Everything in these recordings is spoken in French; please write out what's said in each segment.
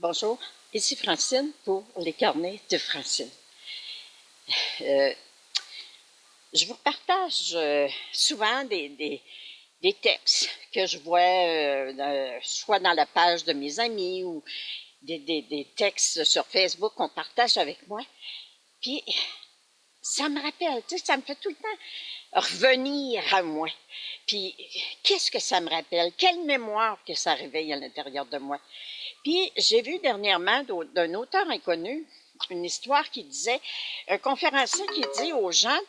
Bonjour, ici Francine pour les carnets de Francine. Je vous partage souvent des textes que je vois soit dans la page de mes amis ou des textes sur Facebook qu'on partage avec moi. Puis, ça me rappelle, tu sais, ça me fait tout le temps revenir à moi. Puis, qu'est-ce que ça me rappelle? Quelle mémoire que ça réveille à l'intérieur de moi? Puis, j'ai vu dernièrement d'un auteur inconnu une histoire qui disait, un conférencier qui dit aux gens,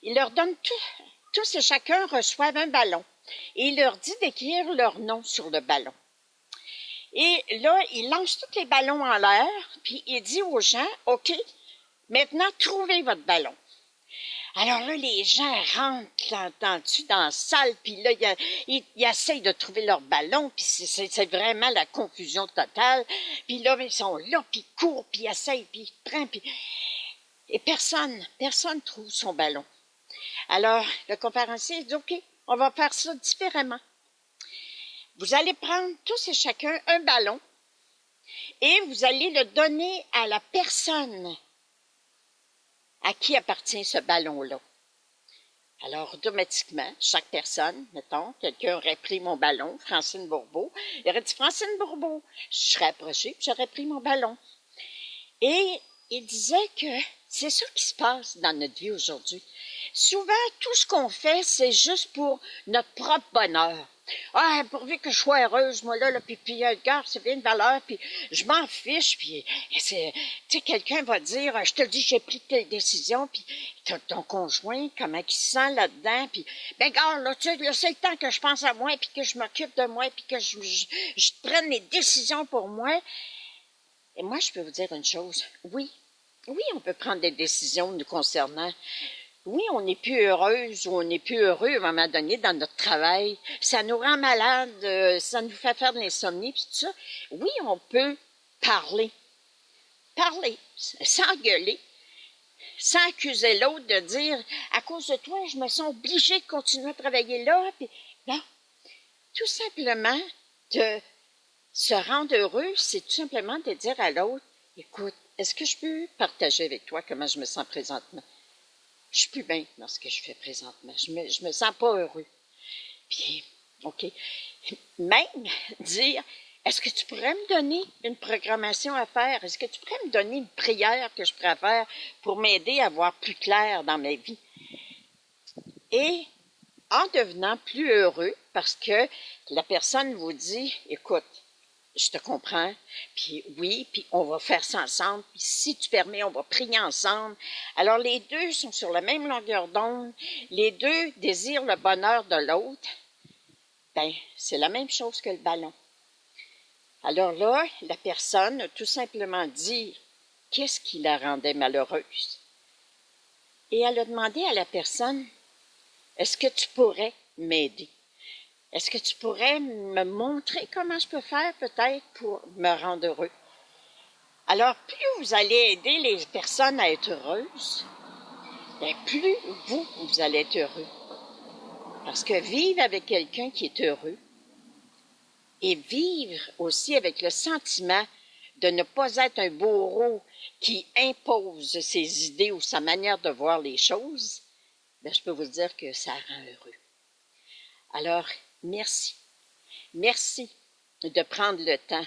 il leur donne tous et chacun reçoivent un ballon. Et il leur dit d'écrire leur nom sur le ballon. Et là, il lance tous les ballons en l'air, puis il dit aux gens, OK, maintenant, trouvez votre ballon. Alors là, les gens rentrent dans la salle, puis là, ils essayent de trouver leur ballon, puis c'est vraiment la confusion totale. Puis là, ils sont là, puis ils courent, puis ils essayent, puis ils prennent, puis... Et personne trouve son ballon. Alors, le conférencier dit, OK, on va faire ça différemment. Vous allez prendre tous et chacun un ballon, et vous allez le donner à la personne à qui appartient ce ballon-là. Alors, automatiquement, chaque personne, mettons, quelqu'un aurait pris mon ballon, Francine Bourbeau, il aurait dit, Francine Bourbeau, je serais approchée, puis j'aurais pris mon ballon. Et il disait que c'est ça qui se passe dans notre vie aujourd'hui. Souvent, tout ce qu'on fait, c'est juste pour notre propre bonheur. Ah, pourvu que je sois heureuse, moi, là, puis regarde, c'est bien une valeur, puis je m'en fiche, puis, tu sais, quelqu'un va dire, je te le dis, j'ai pris telle décision, puis ton conjoint, comment il se sent là-dedans, puis, ben, regarde, là, tu sais, c'est le temps que je pense à moi, puis que je m'occupe de moi, puis que je prenne les décisions pour moi. Et moi, je peux vous dire une chose, oui, on peut prendre des décisions nous concernant. Oui, on n'est plus heureuse ou on n'est plus heureux à un moment donné dans notre travail. Ça nous rend malade, ça nous fait faire de l'insomnie, puis tout ça. Oui, on peut parler, sans gueuler, sans accuser l'autre de dire « à cause de toi, je me sens obligée de continuer à travailler là. » Puis, non, tout simplement, de se rendre heureux, c'est tout simplement de dire à l'autre « écoute, est-ce que je peux partager avec toi comment je me sens présentement? » Je suis plus bien dans ce que je fais présentement. Je me sens pas heureux. Puis, OK. Même dire, est-ce que tu pourrais me donner une programmation à faire? Est-ce que tu pourrais me donner une prière que je pourrais faire pour m'aider à voir plus clair dans ma vie? Et en devenant plus heureux, parce que la personne vous dit, écoute, je te comprends, puis oui, puis on va faire ça ensemble, puis si tu permets, on va prier ensemble. Alors, les deux sont sur la même longueur d'onde, les deux désirent le bonheur de l'autre. Ben, c'est la même chose que le ballon. Alors là, la personne a tout simplement dit qu'est-ce qui la rendait malheureuse. Et elle a demandé à la personne, est-ce que tu pourrais m'aider? Est-ce que tu pourrais me montrer comment je peux faire peut-être pour me rendre heureux? Alors, plus vous allez aider les personnes à être heureuses, bien, plus vous allez être heureux. Parce que vivre avec quelqu'un qui est heureux et vivre aussi avec le sentiment de ne pas être un bourreau qui impose ses idées ou sa manière de voir les choses, bien, je peux vous dire que ça rend heureux. Alors, merci. Merci de prendre le temps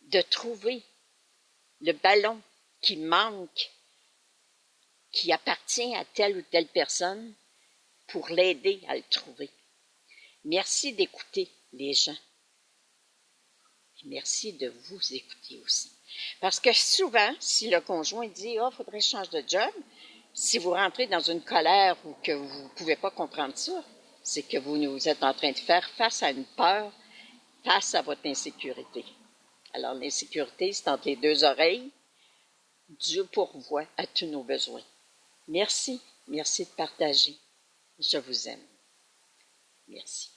de trouver le ballon qui manque, qui appartient à telle ou telle personne, pour l'aider à le trouver. Merci d'écouter les gens. Et merci de vous écouter aussi. Parce que souvent, si le conjoint dit « Ah, faudrait que je change de job », si vous rentrez dans une colère ou que vous ne pouvez pas comprendre ça, c'est que vous êtes en train de faire face à une peur, face à votre insécurité. Alors, l'insécurité, c'est entre les deux oreilles. Dieu pourvoit à tous nos besoins. Merci de partager. Je vous aime. Merci.